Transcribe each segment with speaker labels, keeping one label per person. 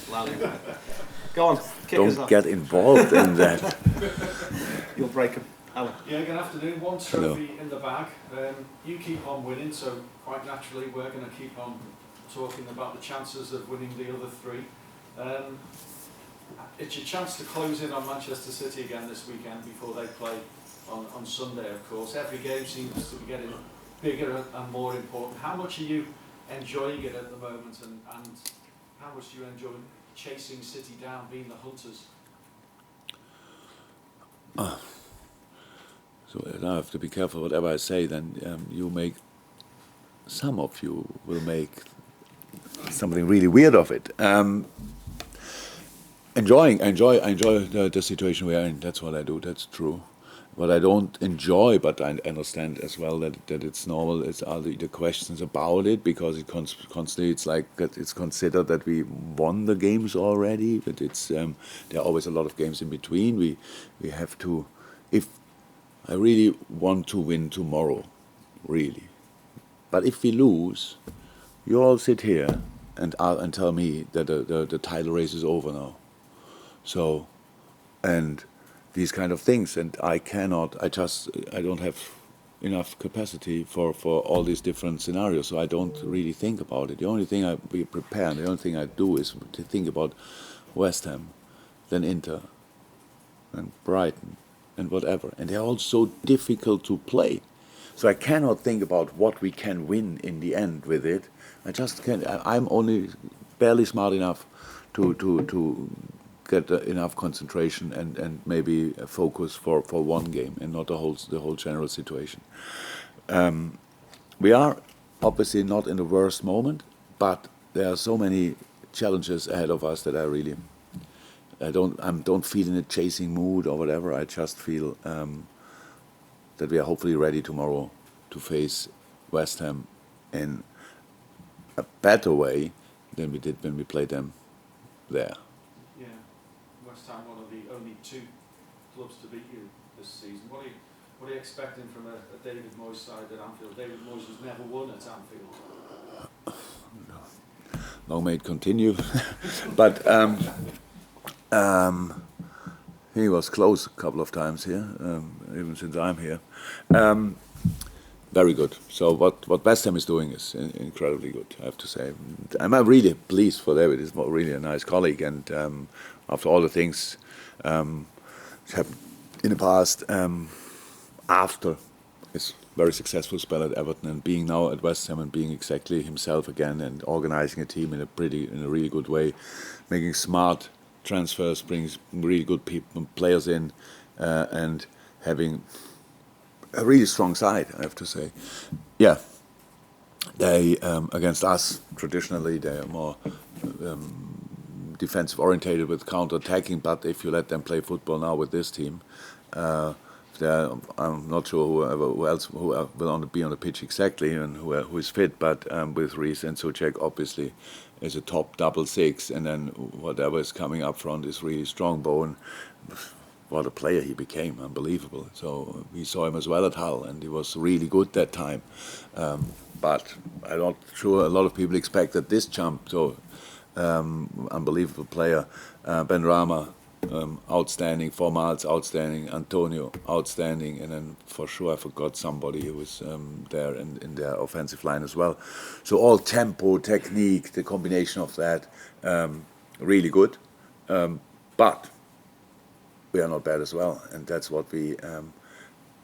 Speaker 1: Go on, kick us
Speaker 2: Don't
Speaker 1: off.
Speaker 2: get involved in that.
Speaker 1: You'll break them. Alan.
Speaker 3: Yeah, good afternoon. One trophy in the bag. You keep on winning, so quite naturally we're going to keep on talking about the chances of winning the other three. It's your chance to close in on Manchester City again this weekend before they play on Sunday, of course. Every game seems to be getting bigger and more important. How much are you enjoying it at the moment, and how much do you enjoy chasing City down, being the hunters?
Speaker 2: So I have to be careful whatever I say. Then some of you will make something really weird of it. I enjoy the situation we are in. That's what I do. That's true. What I don't enjoy, but I understand as well that it's normal, are the questions about it, because it constantly, it's like that it's considered that we won the games already, but it's there are always a lot of games in between. We have to, if I really want to win tomorrow, really, but if we lose, you all sit here and tell me that the title race is over now. So, and these kind of things, and I don't have enough capacity for all these different scenarios, so I don't really think about it. The only thing we prepare, and the only thing I do is to think about West Ham, then Inter, and Brighton, and whatever. And they're all so difficult to play. So I cannot think about what we can win in the end with it. I just can't. I'm only barely smart enough to get enough concentration and maybe a focus for one game and not the whole general situation. We are obviously not in the worst moment, but there are so many challenges ahead of us that I don't feel in a chasing mood or whatever. I just feel that we are hopefully ready tomorrow to face West Ham in a better way than we did when we played them there.
Speaker 3: Yeah, West Ham, one of the only two clubs to beat you this season. What are you expecting from a David Moyes side at Anfield? David Moyes has never won at Anfield.
Speaker 2: Long may it continue. But he was close a couple of times here, even since I'm here. Very good. So what West Ham is doing is incredibly good, I have to say. I'm really pleased for David. He's really a nice colleague, and after all the things which happened in the past, after his very successful spell at Everton and being now at West Ham and being exactly himself again and organising a team in a really good way, making smart transfers, brings really good players in, and having a really strong side, I have to say. Yeah, they against us traditionally they are more defensive orientated with counter-attacking. But if you let them play football now with this team, I'm not sure who else will be on the pitch exactly and who is fit. But with Reece and Souček obviously is a top double six, and then whatever is coming up front is really strong. Bowen. What a player he became, unbelievable. So we saw him as well at Hull, and he was really good that time. But I'm not sure a lot of people expected this jump. So unbelievable player. Benrahma, outstanding. Formals, outstanding. Antonio, outstanding. And then for sure I forgot somebody who was there in their offensive line as well. So all tempo, technique, the combination of that, really good. But we are not bad as well, and that's what we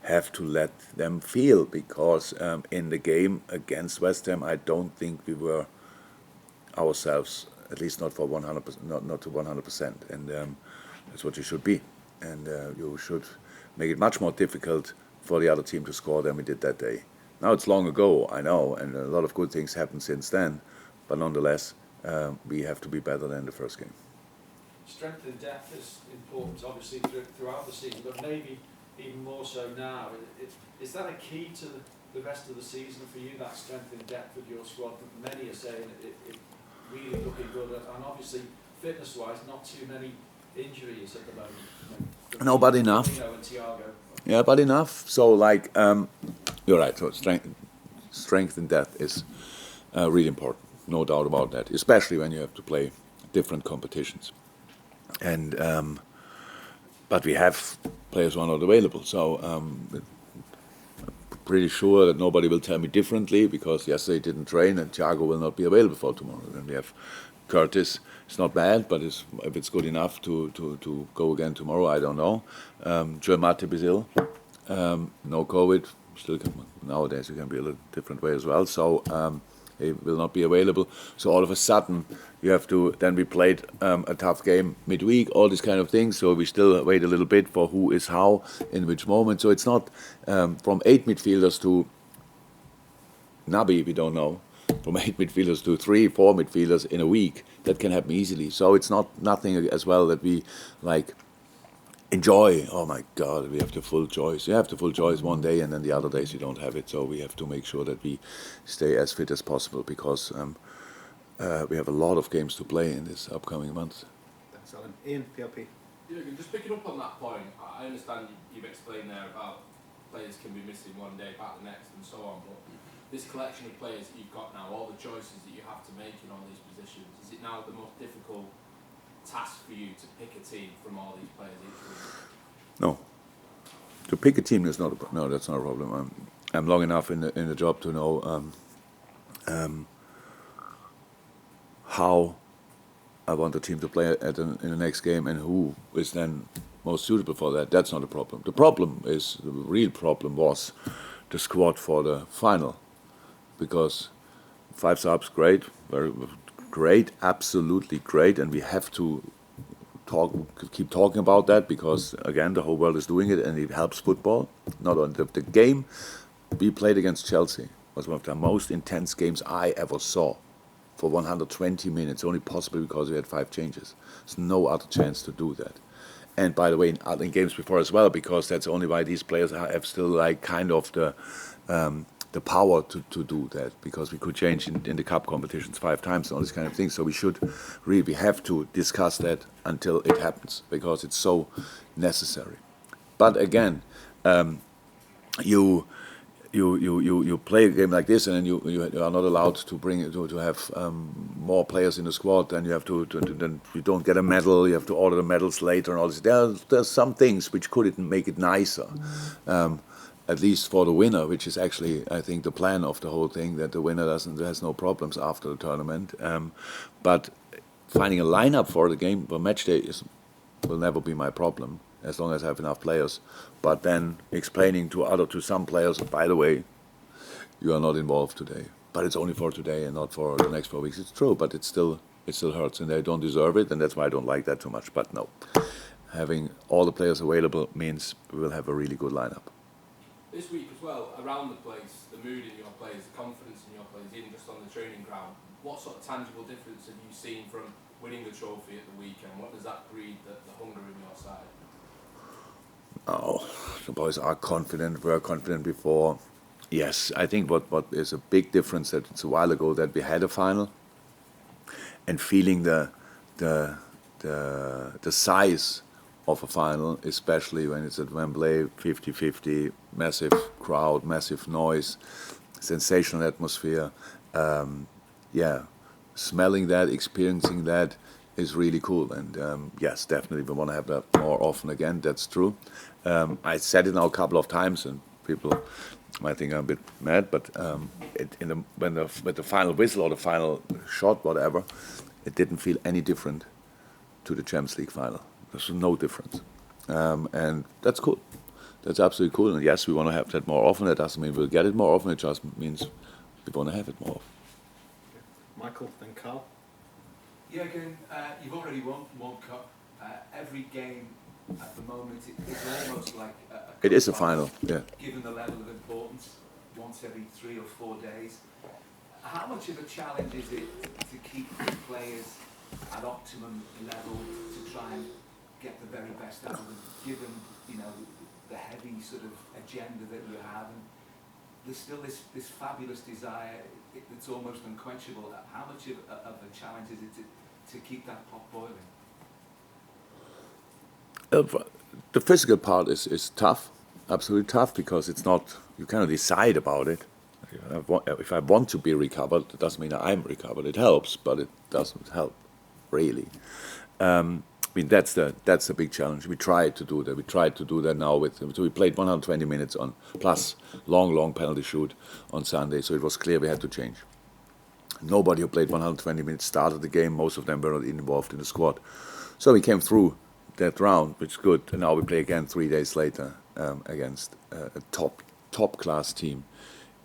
Speaker 2: have to let them feel, because in the game against West Ham, I don't think we were ourselves, at least not for 100%, not to 100%, and that's what you should be, and you should make it much more difficult for the other team to score than we did that day. Now it's long ago, I know, and a lot of good things happened since then, but nonetheless, we have to be better than the first game.
Speaker 3: Strength and depth is important, obviously, throughout the season, but maybe even more so now. Is that a key to the rest of the season for you, that strength and depth with your squad? Many are saying it really looking good, and obviously, fitness-wise, not too many injuries at the moment.
Speaker 2: No, but enough.
Speaker 3: Firmino and Thiago.
Speaker 2: Yeah, but enough. So, like, you're right. So, strength and depth is really important, no doubt about that. Especially when you have to play different competitions. And but we have players who are not available, so pretty sure that nobody will tell me differently, because yesterday didn't train and Thiago will not be available for tomorrow. Then we have Curtis. It's not bad, but if it's good enough to go again tomorrow, I don't know. Matip is ill. No COVID. Still nowadays it can be a little different way as well. So he will not be available. So all of a sudden you have to. Then we played a tough game midweek. All these kind of things. So we still wait a little bit for who is how in which moment. So it's not from 8 midfielders to Naby. We don't know. From 8 midfielders to 3, 4 midfielders in a week. That can happen easily. So it's not nothing as well that we like enjoy. Oh my God, we have the full choice. You have the full choice one day, and then the other days you don't have it. So we have to make sure that we stay as fit as possible, because we have a lot of games to play in this upcoming month.
Speaker 1: Thanks, Alan. Ian, PLP.
Speaker 4: Jurgen, just picking up on that point, I understand you've explained there about players can be missing one day, back the next, and so on. But this collection of players that you've got now, all the choices that you have to make in all these positions, is it now the most difficult task for you to pick a team from all these players each week?
Speaker 2: No. To pick a team is not no, that's not a problem. I'm long enough in the job to know how I want the team to play in the next game, and who is then most suitable for that. That's not a problem. The real problem was the squad for the final, because 5 subs, great, very great, absolutely great, and we have to keep talking about that, because again the whole world is doing it and it helps football. Not on the game we played against Chelsea was one of the most intense games I ever saw. For 120 minutes, only possible because we had 5 changes. There's no other chance to do that. And by the way, in games before as well, because that's only why these players have still like kind of the power to do that, because we could change in the cup competitions 5 times and all these kind of things. So we have to discuss that until it happens, because it's so necessary. But again, you play a game like this, and then you are not allowed to have more players in the squad. Then you have then you don't get a medal. You have to order the medals later and all this. There's some things which could make it nicer. At least for the winner, which is actually, I think, the plan of the whole thing, that the winner has no problems after the tournament. But finding a lineup for the game, for match day, will never be my problem, as long as I have enough players. But then explaining to some players, by the way, you are not involved today. But it's only for today and not for the next 4 weeks. It's true, but it still hurts, and they don't deserve it, and that's why I don't like that too much. But no, having all the players available means we will have a really good lineup.
Speaker 4: This week as well, around the place, the mood in your players, the confidence in your players, even just on the training ground, what sort of tangible difference have you seen from winning the trophy at the weekend? What does that breed, the hunger in your side?
Speaker 2: Oh, the boys are confident, were confident before. Yes, I think what is a big difference, that it's a while ago that we had a final, and feeling the size of a final, especially when it's at Wembley, 50-50, massive crowd, massive noise, sensational atmosphere. Smelling that, experiencing that is really cool. And yes, definitely we want to have that more often again. That's true. I said it now a couple of times, and people might think I'm a bit mad, but with the final whistle or the final shot, whatever, it didn't feel any different to the Champions League final. There's no difference, and that's cool. That's absolutely cool. And yes, we want to have that more often. That doesn't mean we'll get it more often. It just means we want to have it more often.
Speaker 1: Michael, then Carl.
Speaker 5: Jurgen, you've already won World Cup. Every game at the moment, it's almost like
Speaker 2: it is a final, yeah.
Speaker 5: Given the level of importance, once every 3 or 4 days. How much of a challenge is it to keep the players at optimum level, to try and get the very best out of them, given the heavy sort of agenda that you have, and there's still this fabulous desire that's almost unquenchable. How much of a challenge is it to keep that pot boiling?
Speaker 2: The physical part is tough, absolutely tough, because it's not, you cannot decide about it. If I want to be recovered, it doesn't mean I'm recovered. It helps, but it doesn't help really. I mean, that's the big challenge. We tried to do that. We tried to do that now so we played 120 minutes on, plus long penalty shoot on Sunday, so it was clear we had to change. Nobody who played 120 minutes started the game. Most of them were not involved in the squad. So we came through that round, which is good. And now we play again 3 days later against a top class team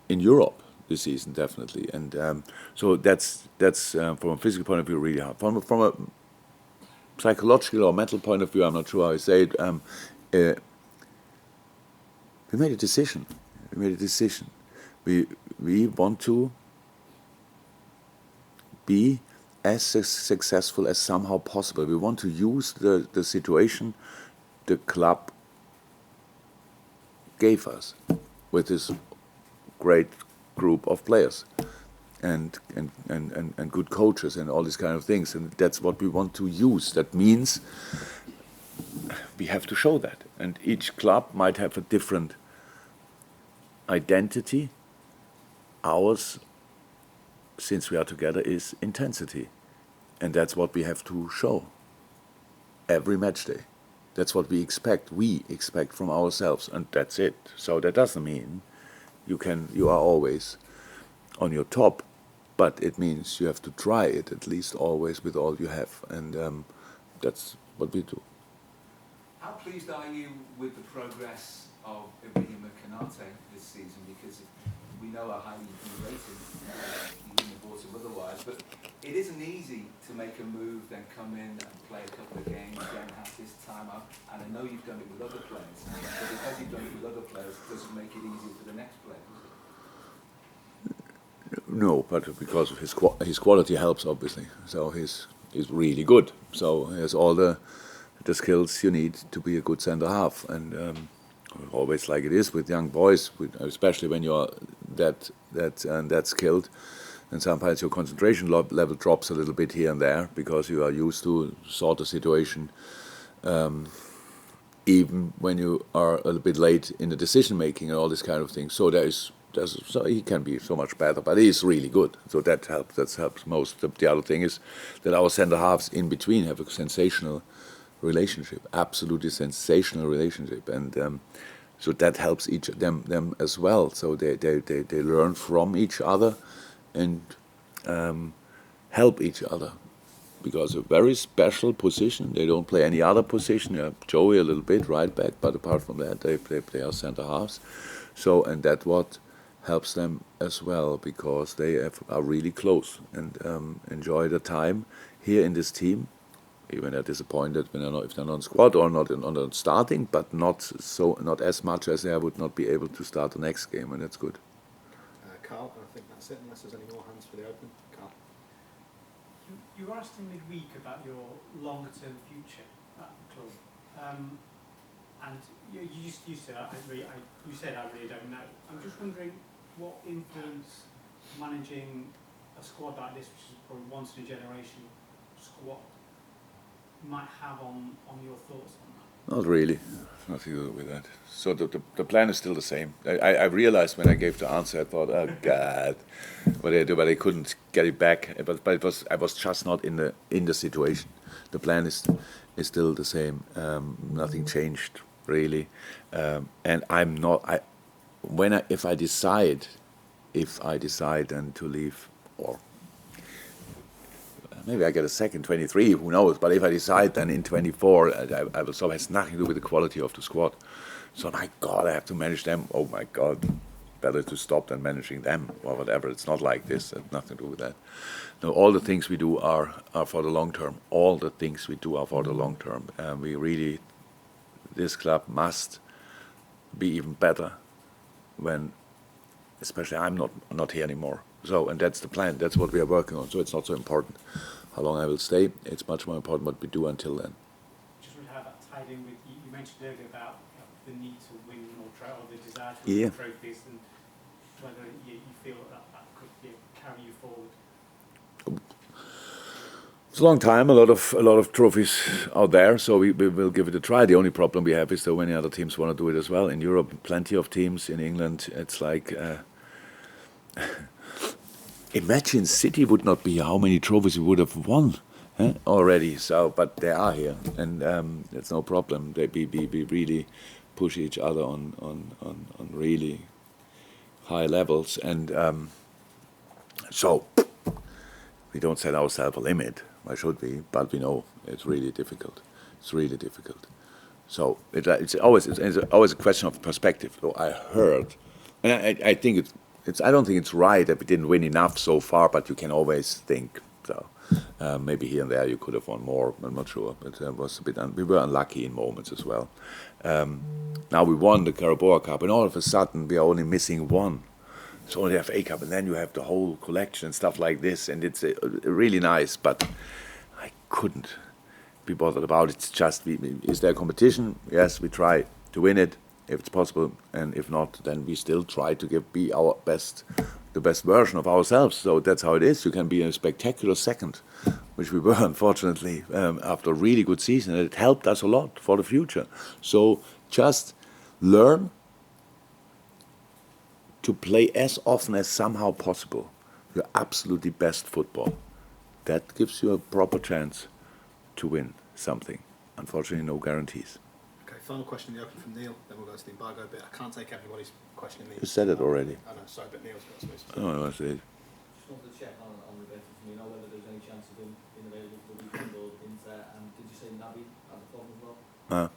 Speaker 2: in Europe this season, definitely. And so that's from a physical point of view really hard. From a psychological or mental point of view, I'm not sure how I say it. We made a decision. We want to be as successful as somehow possible. We want to use the situation the club gave us with this great group of players and good coaches and all these kind of things, and that's what we want to use. That means we have to show that, and each club might have a different identity. Ours, since we are together, is intensity, and that's what we have to show every match day. That's what we expect from ourselves, and that's it. So that doesn't mean you are always on your top, but it means you have to try it at least always with all you have, and that's what we do.
Speaker 5: How pleased are you with the progress of Ibrahima Konate this season? Because we know how highly you rate him, you wouldn't have bought him otherwise, but it isn't easy to make a move, then come in and play a couple of games, then have this time out. And I know you've done it with other players, but because you've done it with other players, it doesn't make it easy for the next player, does it?
Speaker 2: No, but because of his quality helps, obviously. So he's really good. So he has all the skills you need to be a good centre half, and always like it is with young boys, especially when you are that skilled, and sometimes your concentration level drops a little bit here and there because you are used to sort of situation, even when you are a little bit late in the decision making and all this kind of thing. So so he can be so much better, but he is really good. So that helps. That helps most. The other thing is that our centre halves in between have a sensational relationship, absolutely sensational relationship, and so that helps them as well. So they learn from each other and help each other, because a very special position. They don't play any other position. Yeah, Joey a little bit right back, but apart from that, they are centre halves. So, and that what helps them as well, because they are really close and enjoy the time here in this team. Even they're disappointed when if they're not in squad or not on starting, but not as much as they would not be able to start the next game, and that's good.
Speaker 1: Carl, I think that's it, unless there's any more hands for the open. Carl.
Speaker 6: You were asked in midweek about your longer-term future at the club, and you said I really don't know. I'm just wondering what influence managing a squad like this, which is probably once in a generation squad, might have on your thoughts on that?
Speaker 2: Not really. Nothing to do with that. So the plan is still the same. I realized when I gave the answer, I thought, oh God, what did I do? But I couldn't get it back. But I was just not in the situation. The plan is still the same. Nothing changed really. And I'm not. If I decide then to leave, or maybe I get a second 23, who knows? But if I decide then in 24, I will. So it has nothing to do with the quality of the squad. So my God, I have to manage them. Oh my God, better to stop than managing them or whatever. It's not like this. It's nothing to do with that. No, all the things we do are for the long term. All the things we do are for the long term. We really, this club must be even better when, especially I'm not here anymore. So, and that's the plan. That's what we are working on. So it's not so important how long I will stay. It's much more important what we do until then.
Speaker 6: Just wondering how that tied in with you mentioned earlier about the need to win or the desire to win trophies, and whether you feel that could carry you forward.
Speaker 2: It's a long time, a lot of trophies out there, so we will give it a try. The only problem we have is that many other teams want to do it as well. In Europe, plenty of teams. In England, it's like imagine City would not be how many trophies we would have won. already. So, but they are here, and it's no problem. We really push each other on really high levels, and so we don't set ourselves a limit. Why should we? But we know it's really difficult. It's really difficult. So it's always a question of perspective. So I heard, and I think it's I don't think it's right that we didn't win enough so far. But you can always think so. Maybe here and there you could have won more. I'm not sure, but it was a bit. We were unlucky in moments as well. Now we won the Carabao Cup, and all of a sudden we are only missing one. So only have FA Cup, and then you have the whole collection and stuff like this, and it's really nice. But I couldn't be bothered about it. It's just, is there a competition? Yes, we try to win it if it's possible, and if not, then we still try to be our best, the best version of ourselves. So that's how it is. You can be a spectacular second, which we were unfortunately after a really good season, and it helped us a lot for the future. So just learn to play as often as somehow possible your absolutely best football. That gives you a proper chance to win something. Unfortunately, no guarantees.
Speaker 1: Okay, final question in the open from Neil, then we'll go to the embargo bit. I can't take everybody's question.
Speaker 2: You said it already.
Speaker 1: I know, sorry, but Neil's got space.
Speaker 2: Oh, no, I see.
Speaker 7: Just wanted to check on Roberto Firmino, whether there's any chance of him being available for the weekend or Inter, and did you say Naby had a form as well?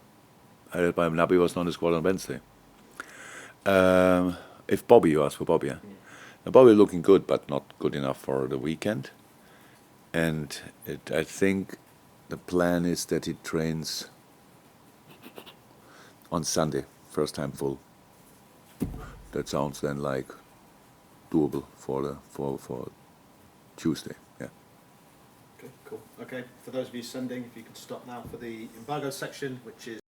Speaker 2: I heard by Naby was not in the squad on Wednesday. If Bobby, you asked for Bobby, yeah? Now, Bobby looking good, but not good enough for the weekend. And I think the plan is that he trains on Sunday, first time full. That sounds then like doable for Tuesday. Yeah.
Speaker 1: Okay, cool. Okay, for those of you sending, if you could stop now for the embargo section, which is